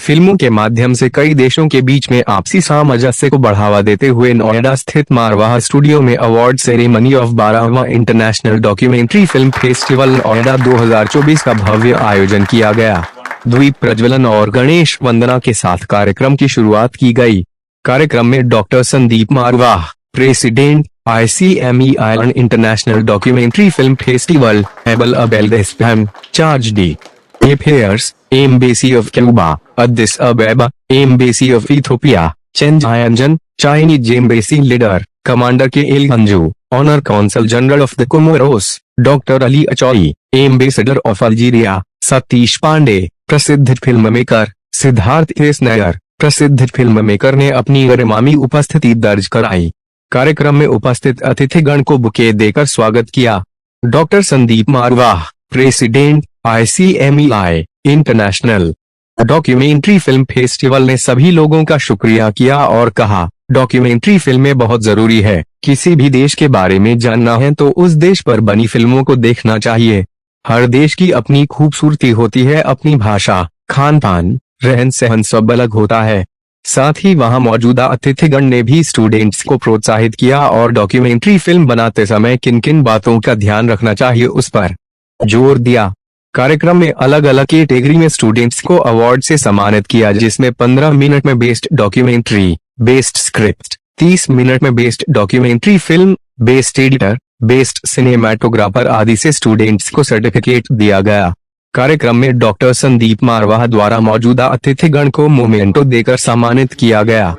फिल्मों के माध्यम से कई देशों के बीच में आपसी सामंजस्य को बढ़ावा देते हुए नोएडा स्थित मारवाह स्टूडियो में अवार्ड सेरेमनी ऑफ 12वां international documentary film festival Noida 2024 का भव्य आयोजन किया गया। द्वीप प्रज्वलन और गणेश वंदना के साथ कार्यक्रम की शुरुआत की गई। कार्यक्रम में doctor Sandeep Marwah, president ICME Ireland international documentary film festival, एबल अबेल्डेस्पैम, charge d Affairs, Embassy of Cuba, Addis Ababa, Embassy of Ethiopia, Shenzhen, Chinese Embassy Leader, Commander K.L. Ganju, Honor Consul General of the Comoros, Dr. Ali Achoi, Ambassador of Algeria, Satish Pande, प्रसिद्ध film maker, Siddharth S Nair, प्रसिद्ध film maker ने अपनी गरिमामय उपस्थिति दर्ज कराई। कार्यक्रम में उपस्थित अतिथिगण को बुके देकर स्वागत किया। Doctor Sandeep Marwah, president ICME international documentary film festival ने सभी लोगों का शुक्रिया किया और कहा, डॉक्यूमेंट्री फिल्में बहुत जरूरी है। किसी भी देश के बारे में जानना है तो उस देश पर बनी फिल्मों को देखना चाहिए। हर देश की अपनी खूबसूरती होती है, अपनी भाषा, खान पान, रहन सहन सब अलग होता है। साथ ही वहां मौजूदा अतिथिगण ने भी स्टूडेंट्स को प्रोत्साहित किया और डॉक्यूमेंट्री फिल्म बनाते समय किन किन बातों का ध्यान रखना चाहिए उस पर जोर दिया। कार्यक्रम में अलग अलग कैटेगरी में स्टूडेंट्स को अवार्ड से सम्मानित किया, जिसमें 15 मिनट में best documentary, best script, 30 minute में best documentary film, best editor, best cinematographer आदि से स्टूडेंट्स को सर्टिफिकेट दिया गया। कार्यक्रम में डॉक्टर संदीप मारवाह द्वारा मौजूदा अतिथिगण को मोमेंटो देकर सम्मानित किया गया।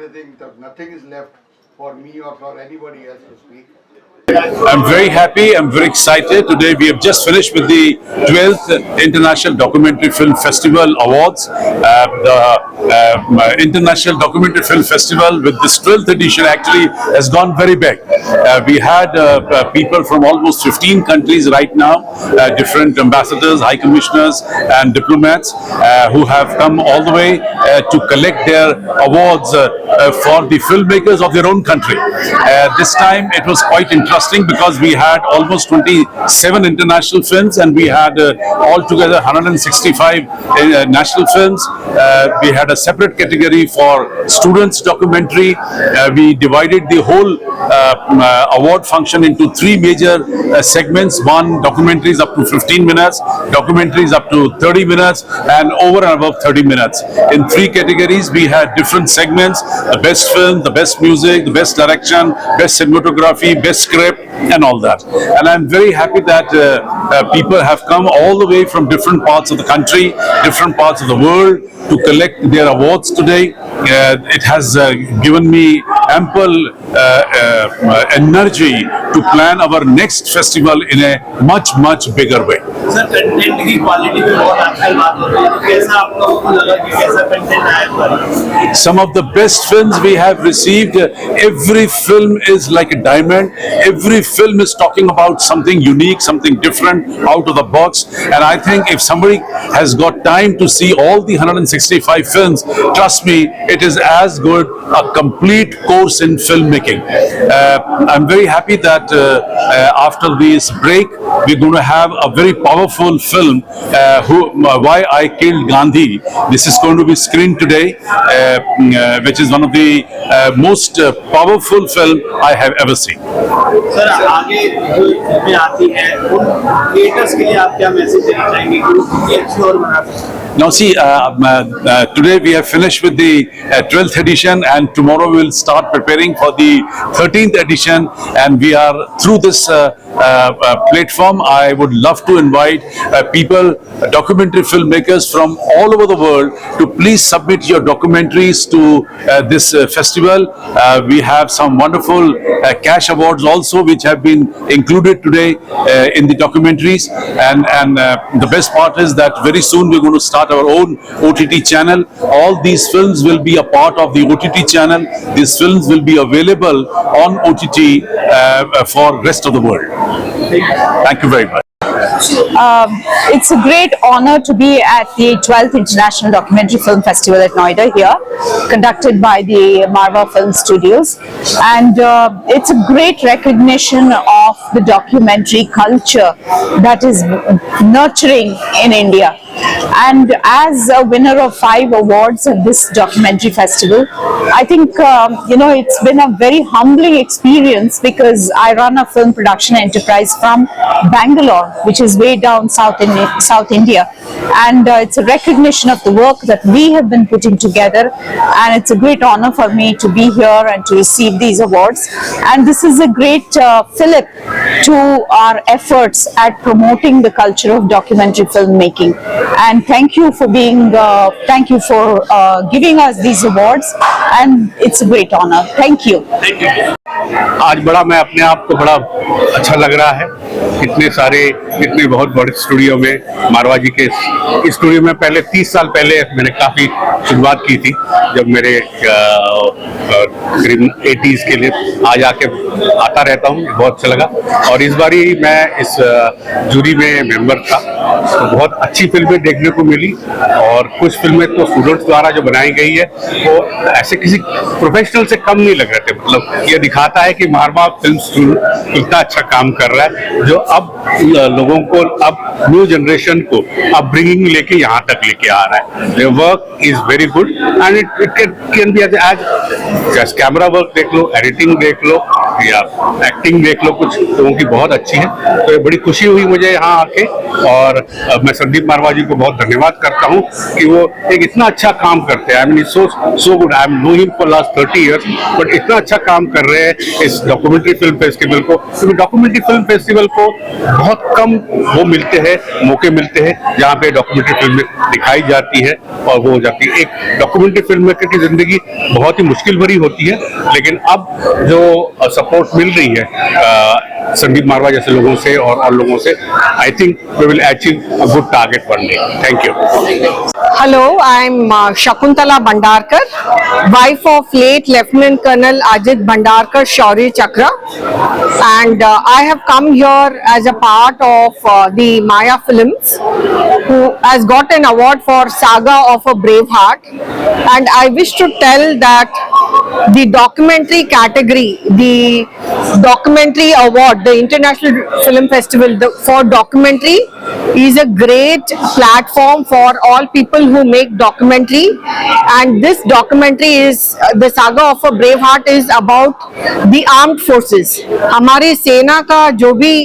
I'm very happy, I'm very excited. Today we have just finished with the 12th International Documentary Film Festival Awards. The International Documentary Film Festival with this 12th edition actually has gone very big. We had people from almost 15 countries right now, different ambassadors, high commissioners and diplomats who have come all the way to collect their awards for the filmmakers of their own country. This time it was quite interesting because we had almost 27 international films and we had altogether 165 national films. We had a separate category for students documentary. We divided the whole award function into three major segments. One, documentaries up to 15 minutes, documentaries up to 30 minutes and over and above 30 minutes. In three categories we had different segments: the best film, the best music, the best direction, best cinematography, best script and all that. And I'm very happy that people have come all the way from different parts of the country, different parts of the world to collect their awards today. It has given me ample energy to plan our next festival in a much bigger way. Sir, content की quality पे बहुत आजकल बात हो रही है, तो कैसा आपको लगा कि कैसा कंटेंट आया? Some of the best films we have received, every film is like a diamond. Every film is talking about something unique, something different, out of the box. And I think if somebody has got time to see all the 165 films, trust me, it is as good a complete course in filmmaking. I'm very happy that after this break, we're going to have a very powerful film, Why I Killed Gandhi. This is going to be screened today, which is one of the most powerful film I have ever seen. Sir, आगे जो फिल्में आती हैं उन creators के लिए आप क्या मैसेज देना चाहेंगे कि वो अच्छी और बना सकें? Now see, today we have finished with the 12th edition and tomorrow we will start preparing for the 13th edition, and we are through this platform. I would love to invite people, documentary filmmakers from all over the world to please submit your documentaries to this festival. We have some wonderful cash awards also which have been included today in the documentaries, and the best part is that very soon we're going to start our own OTT channel. All these films will be a part of the OTT channel. These films will be available on OTT for rest of the world. Thank you very much. It's a great honor to be at the 12th International Documentary Film Festival at Noida here, conducted by the Marva Film Studios, and it's a great recognition of the documentary culture that is nurturing in India. And as a winner of 5 awards at this documentary festival, I think, it's been a very humbling experience, because I run a film production enterprise from Bangalore, which is way down South India. And it's a recognition of the work that we have been putting together. And it's a great honor for me to be here and to receive these awards. And this is a great fillip to our efforts at promoting the culture of documentary filmmaking. And thank you for giving us these awards. And it's a great honor. Thank you. आज बड़ा मैं अपने आप को बड़ा अच्छा लग रहा है। इतने बहुत बड़े स्टूडियो में, मारवा जी के स्टूडियो में पहले 30 साल पहले मैंने काफ़ी शुरुआत की थी, जब मेरे करीब 80s के लिए आज आके आता रहता हूँ, बहुत अच्छा लगा। और इस बारी मैं इस जूरी में मेंबर था, तो बहुत अच्छी फिल्में देखने को मिली। और कुछ फिल्में तो स्टूडेंट्स द्वारा जो बनाई गई है वो ऐसे किसी प्रोफेशनल से कम नहीं लग रहे थे। मतलब ये दिखाता है कि मारवा फिल्म स्कूल कितना अच्छा काम कर रहा है, जो अब लोगों को, अब न्यू जनरेशन को अब ब्रिंगिंग लेके यहाँ तक लेके आ रहा है। The work is very good and it can be as camera work देख लो, एडिटिंग देख लो या एक्टिंग देख लो, कुछ लोगों की बहुत अच्छी है। तो ये बड़ी खुशी हुई मुझे यहाँ आके, और मैं संदीप मारवा जी को बहुत धन्यवाद करता हूँ कि वो एक इतना अच्छा काम करते हैं। I mean so good. I know him for last 30 years, but इतना अच्छा काम कर रहे हैं इस डॉक्यूमेंट्री फिल्म फेस्टिवल को, क्योंकि डॉक्यूमेंट्री फिल्म फेस्टिवल को बहुत कम वो मिलते हैं, मौके मिलते हैं जहाँ पे डॉक्यूमेंट्री फिल्में दिखाई जाती है और वो हो जाती है। एक डॉक्यूमेंट्री फिल्म मेकर की जिंदगी बहुत ही मुश्किल भरी होती है, लेकिन अब जो सपोर्ट मिल रही है संदीप मारवा जैसे लोगों से और लोगों से, I think we will achieve a good target one day. Thank you. Hello, I'm Shakuntala Bhandarkar, wife of late Lieutenant Colonel Ajit Bhandarkar Shaurya Chakra, and I have come here as a part of the Maya Films, who has got an award for Saga of a Brave Heart, and I wish to tell that the documentary category, the documentary award, the International Film Festival for documentary is a great platform for all people who make documentary, and this documentary is the Saga of a Brave Heart is about the armed forces. हमारी सेना का जो भी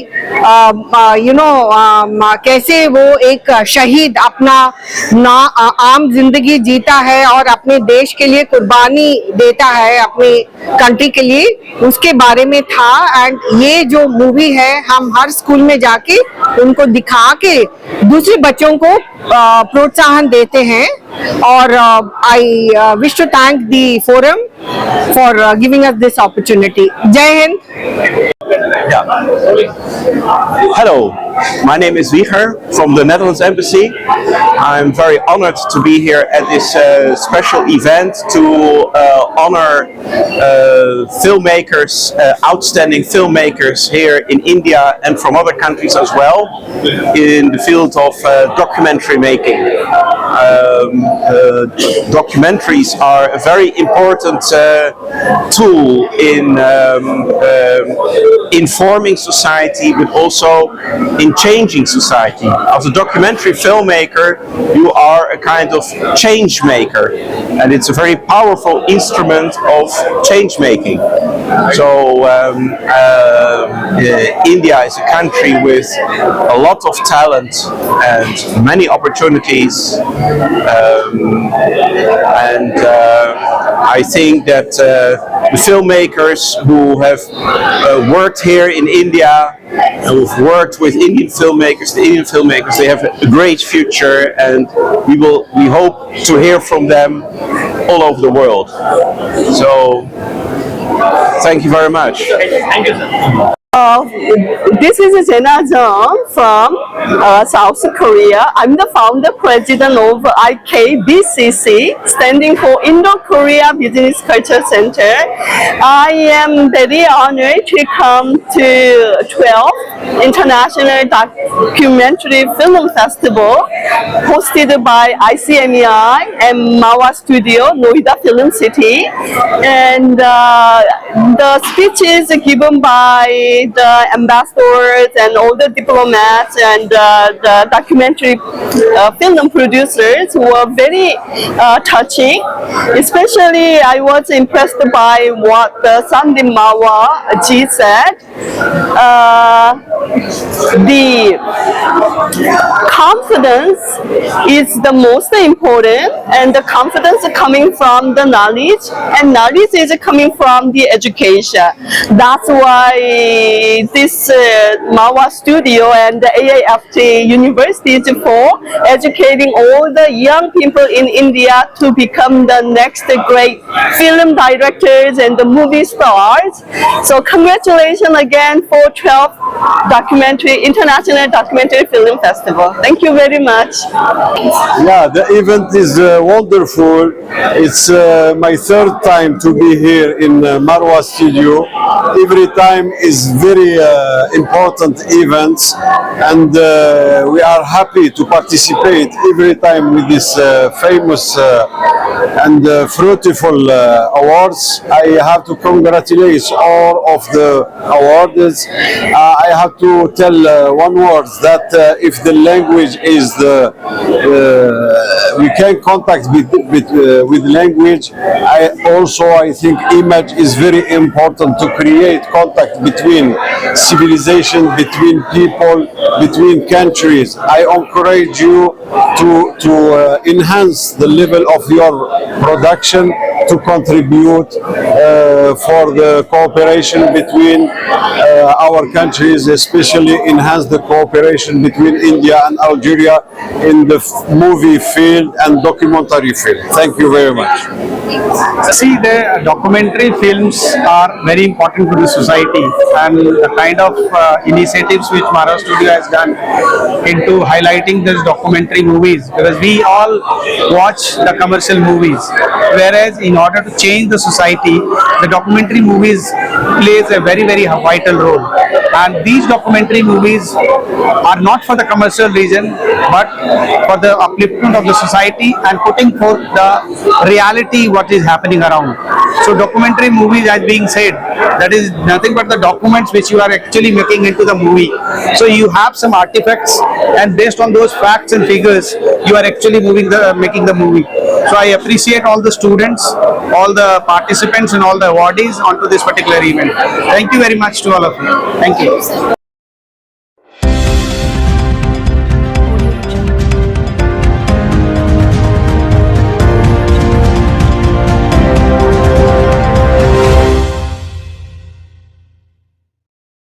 कैसे वो एक शहीद अपना आम जिंदगी जीता है और अपने देश के लिए कुर्बानी देता है अपनी कंट्री के लिए, उसके बारे में था। एंड ये जो मूवी है हम हर स्कूल में जाके उनको दिखा के दूसरे बच्चों को प्रोत्साहन देते हैं। और I wish to thank the forum for giving us this opportunity. जय Hind. Hello, my name is Wieger from the Netherlands Embassy. I'm very honored to be here at this special event to honor filmmakers, outstanding filmmakers here in India and from other countries as well in the field of documentary making. Documentaries are a very important tool in informing society, but also in changing society. As a documentary filmmaker, you are a kind of change maker, and it's a very powerful instrument of change making. So India is a country with a lot of talent and many opportunities, and I think that the filmmakers who have worked here in India and who've worked with Indian filmmakers, the Indian filmmakers, they have a great future, and we hope to hear from them all over the world. So thank you very much. Thank you, sir. This is Jena Zhang from South Korea. I'm the founder president of IKBCC, standing for Indo-Korea Business Culture Center. I am very honored to come to 12th International Documentary Film Festival hosted by ICMEI and Mawa Studio, Noida Film City. And the speeches given by the ambassadors and all the diplomats and the documentary film producers were very touching. Especially, I was impressed by what Sandeep Marwa ji said. The confidence is the most important, and the confidence is coming from the knowledge, and knowledge is coming from the education. That's why this Marwa Studio and the AIFT University is for educating all the young people in India to become the next great film directors and the movie stars. So congratulations again for 12th International Documentary Film Festival. Thank you very much. Yeah, the event is wonderful. It's my third time to be here in Marwa Studio. Every time is very important events, and we are happy to participate every time with this famous and fruitful awards. I have to congratulate all of the awards. I have to tell one word that if the language is the we can contact with language. I think image is very important to create contact between civilization, between people, between countries. I encourage you to enhance the level of your production, to contribute for the cooperation between our countries, especially enhance the cooperation between India and Algeria in the movie field and documentary field. Thank you very much. See, the documentary films are very important to the society, and the kind of initiatives which Marwa Studio has done into highlighting these documentary movies, because we all watch the commercial movies, whereas in order to change the society, the documentary movies plays a very, very vital role. And these documentary movies are not for the commercial reason, but for the upliftment of the society and putting forth the reality what is happening around. So documentary movies, as being said, that is nothing but the documents which you are actually making into the movie. So you have some artifacts, and based on those facts and figures, you are actually making the movie. So I appreciate all the students, all the participants and all the awardees onto this particular event. Thank you very much to all of you. Thank you.